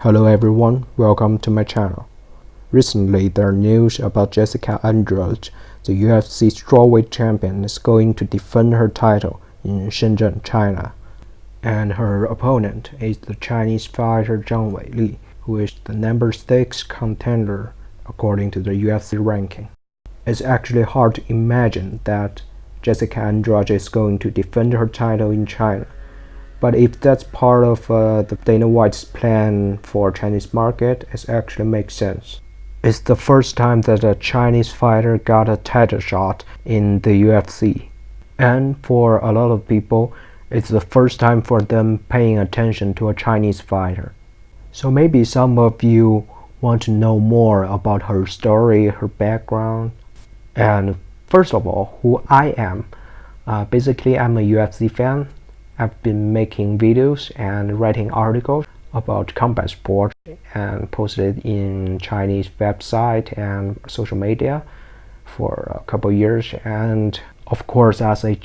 Hello everyone, welcome to my channel. Recently there are news about Jessica Andrade, the UFC strawweight champion is going to defend her title in Shenzhen, China. And her opponent is the Chinese fighter Zhang Weili, who is the number 6 contender according to the UFC ranking. It's actually hard to imagine that Jessica Andrade is going to defend her title in China. But if that's part of the Dana White's plan for Chinese market, it actually makes sense. It's the first time that a Chinese fighter got a title shot in the UFC. And for a lot of people, it's the first time for them paying attention to a Chinese fighter. So maybe some of you want to know more about her story, her background, and first of all, who I am. Basically, I'm a UFC fan. I've been making videos and writing articles about combat sport and posted in Chinese website and social media for a couple years. And of course, as a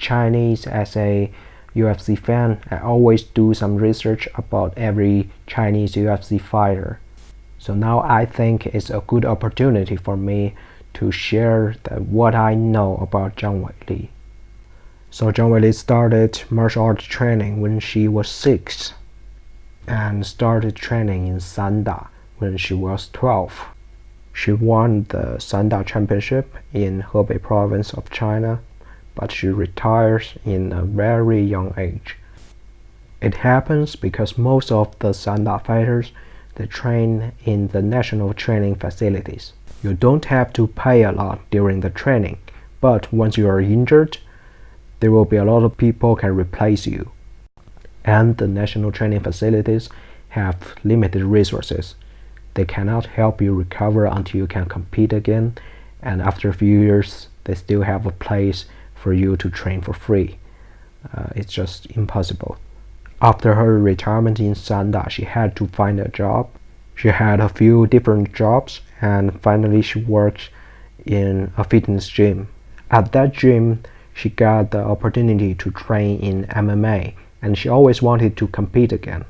UFC fan, I always do some research about every Chinese UFC fighter. So now I think it's a good opportunity for me to share what I know about Zhang Weili. So Zhang Weili started martial arts training when she was 6 and started training in Sanda when she was 12. She won the Sanda championship in Hebei province of China, but she retires in a very young age. It happens because most of the Sanda fighters, they train in the national training facilities. You don't have to pay a lot during the training, but once you are injured, there will be a lot of people can replace you. And the national training facilities have limited resources. They cannot help you recover until you can compete again, and after a few years, they still have a place for you to train for free. It's just impossible. After her retirement in Sanda, she had to find a job. She had a few different jobs, and finally she worked in a fitness gym. At that gym, she got the opportunity to train in MMA, and she always wanted to compete again.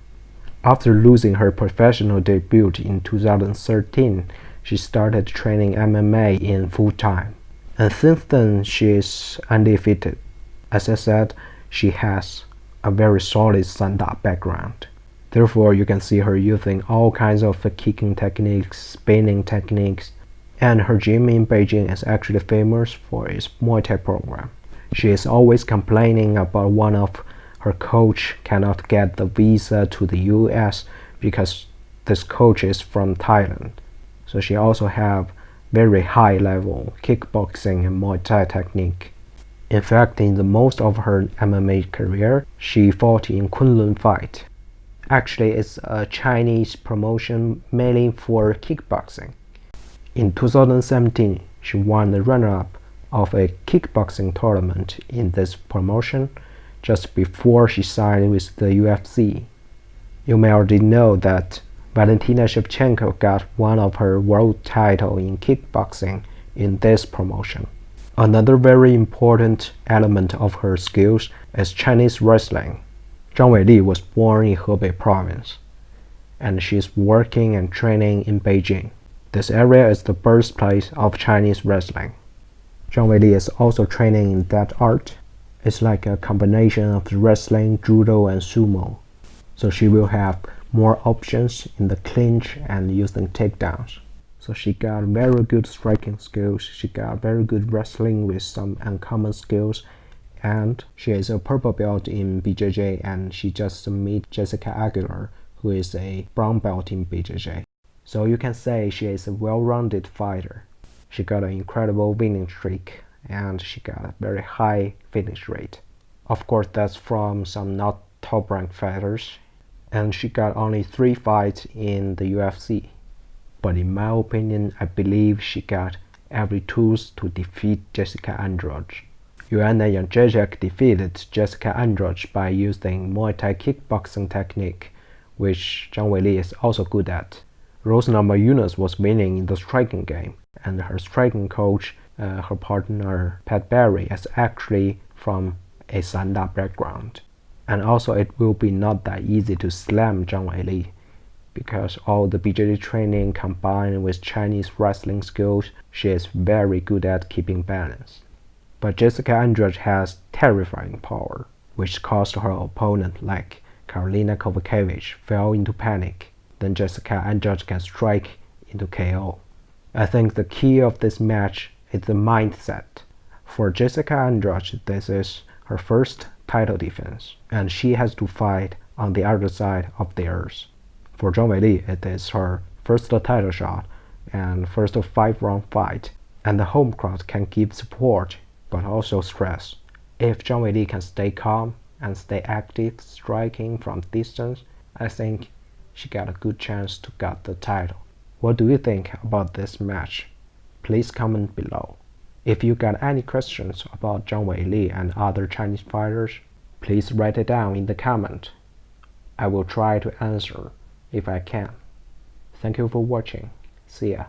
After losing her professional debut in 2013, she started training MMA in full time. And since then, she is undefeated. As I said, she has a very solid Sanda background. Therefore, you can see her using all kinds of kicking techniques, spinning techniques, and her gym in Beijing is actually famous for its Muay Thai program. She is always complaining about one of her coach cannot get the visa to the US because this coach is from Thailand. So she also have very high level kickboxing and Muay Thai technique. In fact, in the most of her MMA career, she fought in Kunlun Fight. Actually, it's a Chinese promotion mainly for kickboxing. In 2017, she won the runner-up of a kickboxing tournament in this promotion just before she signed with the UFC. You may already know that Valentina Shevchenko got one of her world title in kickboxing in this promotion. Another very important element of her skills is Chinese wrestling. Zhang Weili was born in Hebei province, and she is working and training in Beijing. This area is the birthplace of Chinese wrestling. Zhang Weili is also training in that art. It's like a combination of wrestling, judo, and sumo. So she will have more options in the clinch and using takedowns. So she got very good striking skills. She got very good wrestling with some uncommon skills. And she is a purple belt in BJJ, and she just met Jessica Aguilar, who is a brown belt in BJJ. So you can say she is a well-rounded fighter. She got an incredible winning streak, and she got a very high finish rate. Of course, that's from some not top-ranked fighters, and she got only 3 fights in the UFC. But in my opinion, I believe she got every tools to defeat Jessica Andrade. Joanna Jędrzejczyk defeated Jessica Andrade by using Muay Thai kickboxing technique, which Zhang Weili is also good at. Rose Namajunas was winning in the striking game, and her striking coach, her partner Pat Barry, is actually from a Sanda background. And also it will be not that easy to slam Zhang Weili because all the BJJ training combined with Chinese wrestling skills, she is very good at keeping balance. But Jessica Andrade has terrifying power, which caused her opponent like Karolina Kowalkiewicz fell into panic. Then Jessica Andrade can strike into KO. I think the key of this match is the mindset. For Jessica Andrade, this is her first title defense, and she has to fight on the other side of the earth. For Zhang Weili, it is her first title shot and first 5-round fight, and the home crowd can give support but also stress. If Zhang Weili can stay calm and stay active striking from distance, I think she got a good chance to get the title. What do you think about this match? Please comment below. If you got any questions about Zhang Weili and other Chinese fighters, please write it down in the comment. I will try to answer if I can. Thank you for watching. See ya.